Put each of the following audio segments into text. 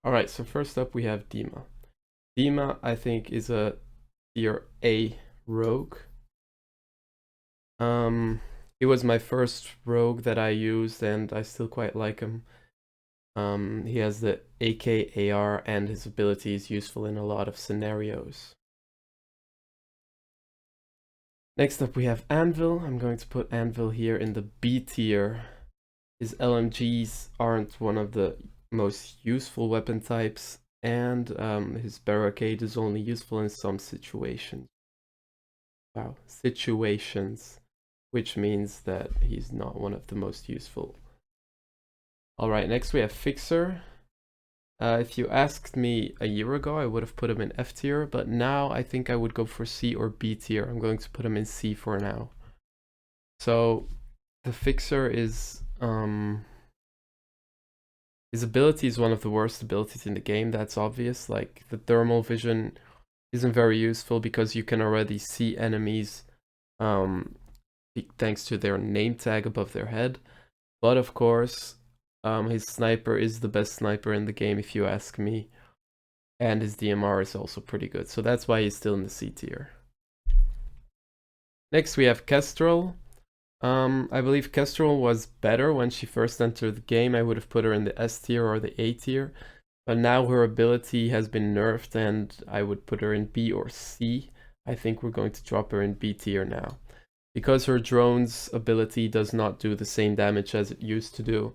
Alright, so first up we have Dima. Dima, I think, is a tier A rogue. He was my first rogue that I used, and I still quite like him. He has the AK AR, and his ability is useful in a lot of scenarios. Next up we have Anvil. I'm going to put Anvil here in the B tier. His LMGs aren't one of the most useful weapon types, and his barricade is only useful in some situations. Wow, situations, which means that he's not one of the most useful. Alright, next we have Fixer. If you asked me a year ago, I would have put him in F tier, but now I think I would go for C or B tier. I'm going to put him in C for now. So the Fixer is his ability is one of the worst abilities in the game, that's obvious. Like, the thermal vision isn't very useful because you can already see enemies thanks to their name tag above their head. But of course, his sniper is the best sniper in the game if you ask me. And his DMR is also pretty good, so that's why he's still in the C tier. Next we have Kestrel. I believe Kestrel was better when she first entered the game. I would have put her in the S tier or the A tier. But now her ability has been nerfed and I would put her in B or C. I think we're going to drop her in B tier now. Because her drone's ability does not do the same damage as it used to do.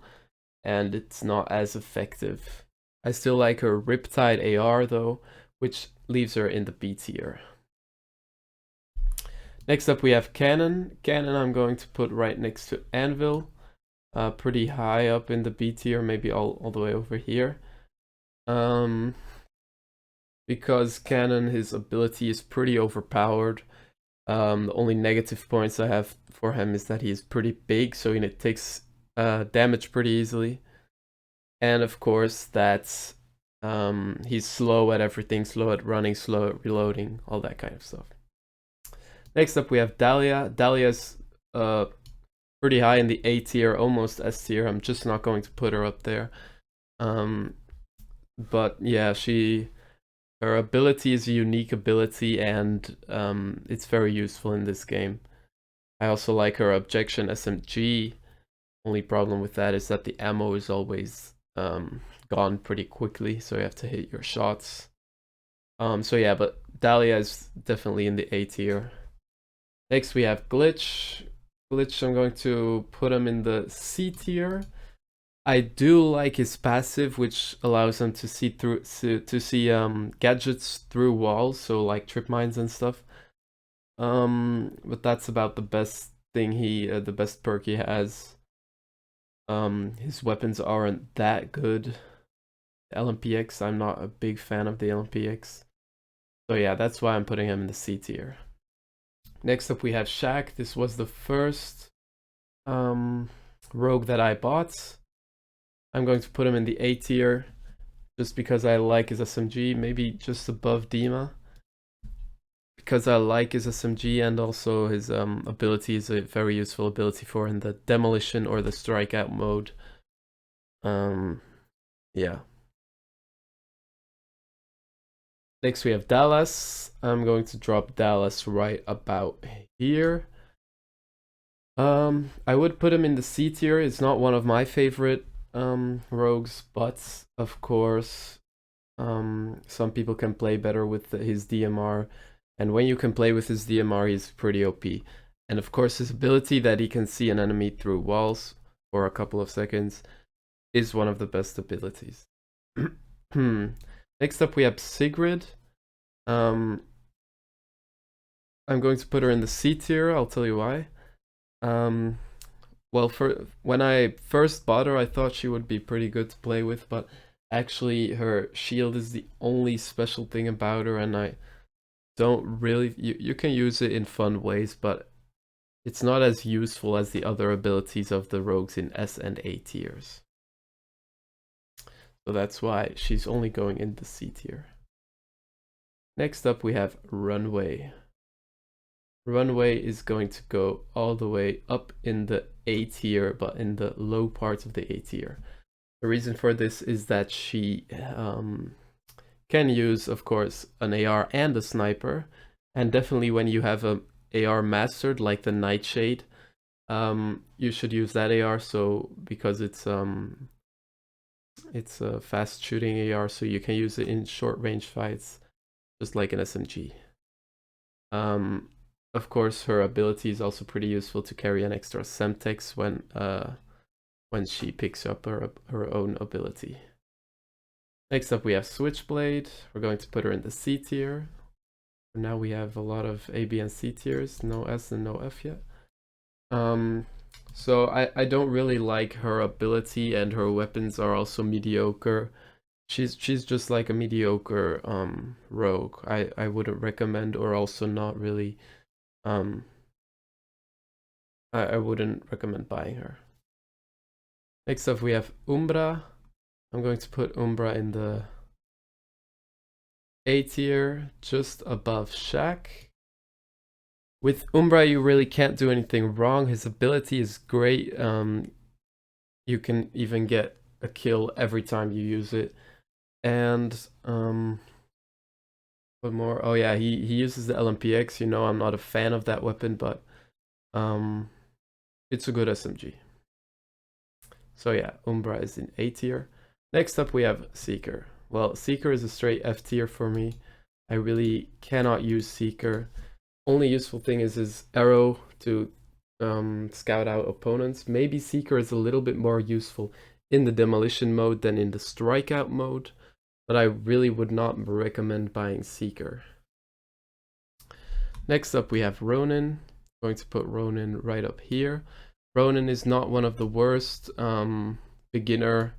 And it's not as effective. I still like her Riptide AR though, which leaves her in the B tier. Next up we have Cannon. Cannon I'm going to put right next to Anvil. Pretty high up in the B tier, maybe all the way over here. Because Cannon, his ability is pretty overpowered. The only negative points I have for him is that he is pretty big, so it takes damage pretty easily. And of course that he's slow at everything, slow at running, slow at reloading, all that kind of stuff. Next up we have Dahlia. Dahlia's pretty high in the A tier, almost S tier. I'm just not going to put her up there. But yeah, her ability is a unique ability, and it's very useful in this game. I also like her Objection SMG. Only problem with that is that the ammo is always gone pretty quickly, so you have to hit your shots. So yeah, but Dahlia is definitely in the A tier. Next we have Glitch. Glitch, I'm going to put him in the C tier. I do like his passive, which allows him to see through gadgets through walls, so like trip mines and stuff. But that's about the best thing the best perk he has. His weapons aren't that good. The LMPX, I'm not a big fan of the LMPX. So yeah, that's why I'm putting him in the C tier. Next up we have Shack. This was the first rogue that I bought. I'm going to put him in the A tier just because I like his SMG, maybe just above Dima. Because I like his SMG, and also his ability is a very useful ability for in the demolition or the strikeout mode. Yeah. Next we have Dallas. I'm going to drop Dallas right about here. I would put him in the C tier. It's not one of my favorite rogues, but of course some people can play better with his DMR, and when you can play with his DMR, he's pretty OP. And of course his ability that he can see an enemy through walls for a couple of seconds is one of the best abilities. Next up we have Sigrid. I'm going to put her in the C tier. I'll tell you why. Well, when I first bought her, I thought she would be pretty good to play with, but actually her shield is the only special thing about her, and I don't really... You can use it in fun ways, but it's not as useful as the other abilities of the rogues in S and A tiers. So that's why she's only going in the C tier. Next up we have Runway. Runway is going to go all the way up in the A tier, but in the low parts of the A tier. The reason for this is that she can use, of course, an AR and a sniper, and definitely when you have a AR mastered like the Nightshade, you should use that AR. So because it's a fast shooting AR, so you can use it in short range fights, just like an SMG. Of course, her ability is also pretty useful to carry an extra Semtex when she picks up her own ability. Next up, we have Switchblade. We're going to put her in the C tier. For now, we have a lot of A, B, and C tiers. No S and no F yet. So I don't really like her ability, and her weapons are also mediocre. She's just like a mediocre rogue. I wouldn't recommend, or also not really. I wouldn't recommend buying her. Next up, we have Umbra. I'm going to put Umbra in the A tier, just above Shack. With Umbra, you really can't do anything wrong. His ability is great. You can even get a kill every time you use it. And what more? Oh yeah, he uses the LMPX. You know, I'm not a fan of that weapon, but it's a good SMG. So yeah, Umbra is in A tier. Next up, we have Seeker. Well, Seeker is a straight F tier for me. I really cannot use Seeker. Only useful thing is his arrow to scout out opponents. Maybe Seeker is a little bit more useful in the demolition mode than in the strikeout mode, but I really would not recommend buying Seeker. Next up, we have Ronin. I'm going to put Ronin right up here. Ronin is not one of the worst beginner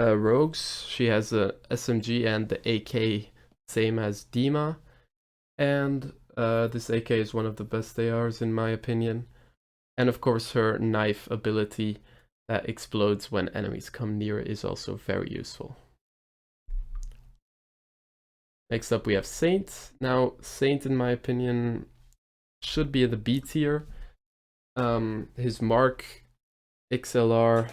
rogues. She has a SMG and the AK, same as Dima, and this AK is one of the best ARs in my opinion. And of course her knife ability that explodes when enemies come near is also very useful. Next up we have Saint. Now Saint, in my opinion, should be in the B tier. His Mark XLR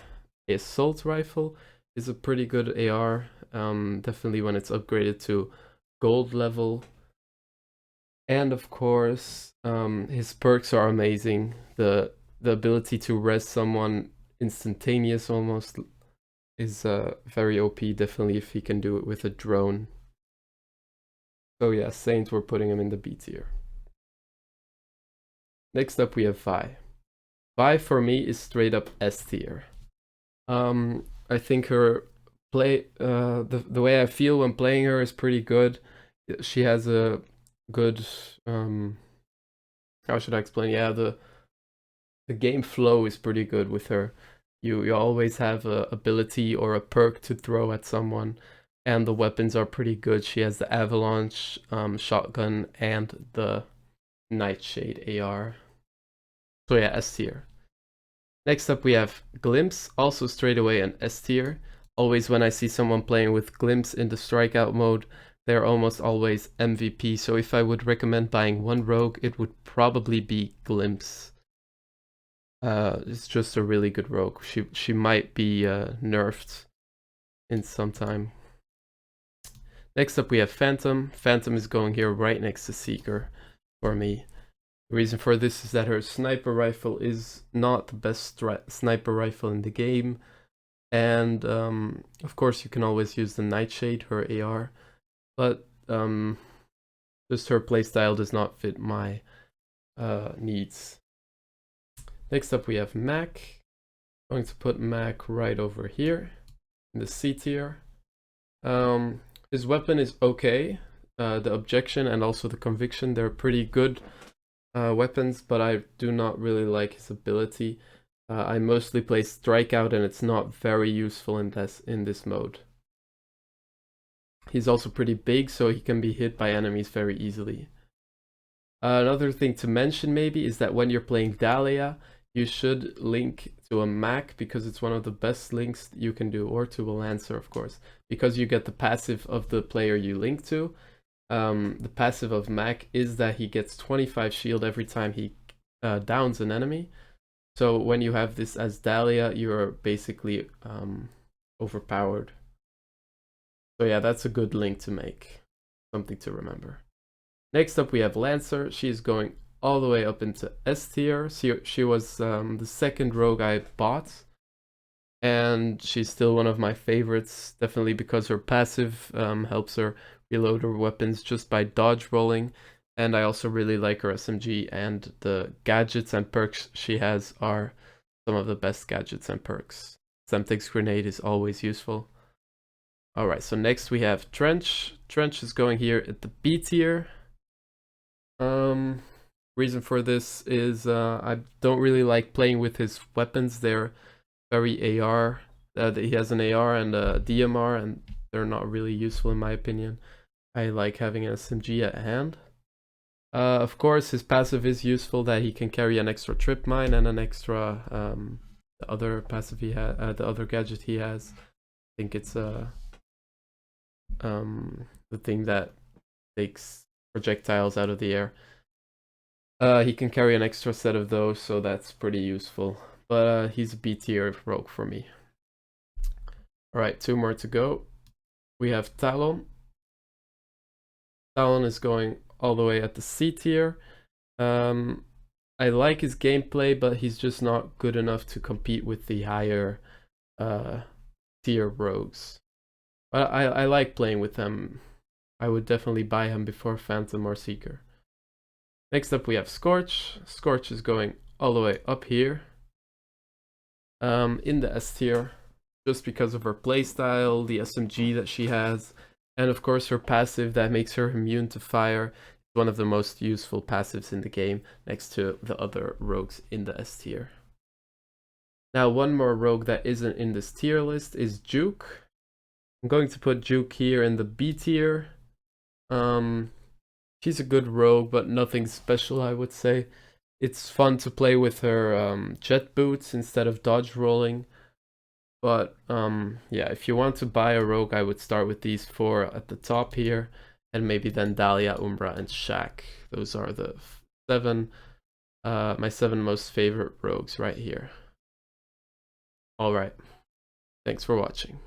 assault rifle is a pretty good AR, definitely when it's upgraded to gold level. And of course, his perks are amazing. The ability to res someone instantaneous almost is very OP, definitely if he can do it with a drone. So yeah, Saint, we're putting him in the B tier. Next up we have Vi. Vi for me is straight up S tier. I think her play, the way I feel when playing her is pretty good. She has a good, how should I explain? Yeah, the game flow is pretty good with her. You always have a ability or a perk to throw at someone, and the weapons are pretty good. She has the avalanche shotgun and the Nightshade AR. So yeah, S tier. Next up we have Glimpse, also straight away an S tier. Always when I see someone playing with Glimpse in the strikeout mode, they're almost always MVP. So if I would recommend buying one rogue, it would probably be Glimpse. It's just a really good rogue. She might be nerfed in some time. Next up we have Phantom. Phantom is going here right next to Seeker for me. The reason for this is that her sniper rifle is not the best sniper rifle in the game. And of course you can always use the Nightshade, her AR. But just her playstyle does not fit my needs. Next up we have Mack. I'm going to put Mack right over here in the C tier. His weapon is okay. The Objection and also the Conviction, they're pretty good weapons, but I do not really like his ability. I mostly play Strikeout and it's not very useful in this mode. He's also pretty big, so he can be hit by enemies very easily. Another thing to mention maybe is that when you're playing Dahlia, you should link to a Mack, because it's one of the best links you can do, or to a Lancer of course, because you get the passive of the player you link to. The passive of Mack is that he gets 25 shield every time he downs an enemy. So when you have this as Dahlia, you're basically overpowered. So yeah, that's a good link to make. Something to remember. Next up we have Lancer. She's going all the way up into S tier. She was the second rogue I bought. And she's still one of my favorites, definitely because her passive helps her reload her weapons just by dodge rolling. And I also really like her SMG, and the gadgets and perks she has are some of the best gadgets and perks. Semtex Grenade is always useful. Alright, so next we have Trench. Trench is going here at the B tier. Reason for this is I don't really like playing with his weapons. They're very AR. He has an AR and a DMR, and they're not really useful in my opinion. I like having an SMG at hand. Of course, his passive is useful, that he can carry an extra trip mine and an extra the other passive he has, the other gadget he has. I think it's the thing that takes projectiles out of the air. He can carry an extra set of those, so that's pretty useful. But he's a B tier rogue for me. Alright, 2 more to go. We have Talon. Talon is going all the way at the C tier. I like his gameplay, but he's just not good enough to compete with the higher tier rogues. But I like playing with them. I would definitely buy him before Phantom or Seeker. Next up we have Scorch. Scorch is going all the way up here. In the S tier, just because of her playstyle, the SMG that she has, and of course her passive that makes her immune to fire. It's one of the most useful passives in the game, next to the other rogues in the S tier. Now one more rogue that isn't in this tier list is Juke. I'm going to put Juke here in the B tier. She's a good rogue, but nothing special, I would say. It's fun to play with her jet boots instead of dodge rolling. But yeah, if you want to buy a rogue, I would start with these 4 at the top here, and maybe then Dahlia, Umbra, and Shack. Those are the 7, my 7 most favorite rogues right here. Alright, thanks for watching.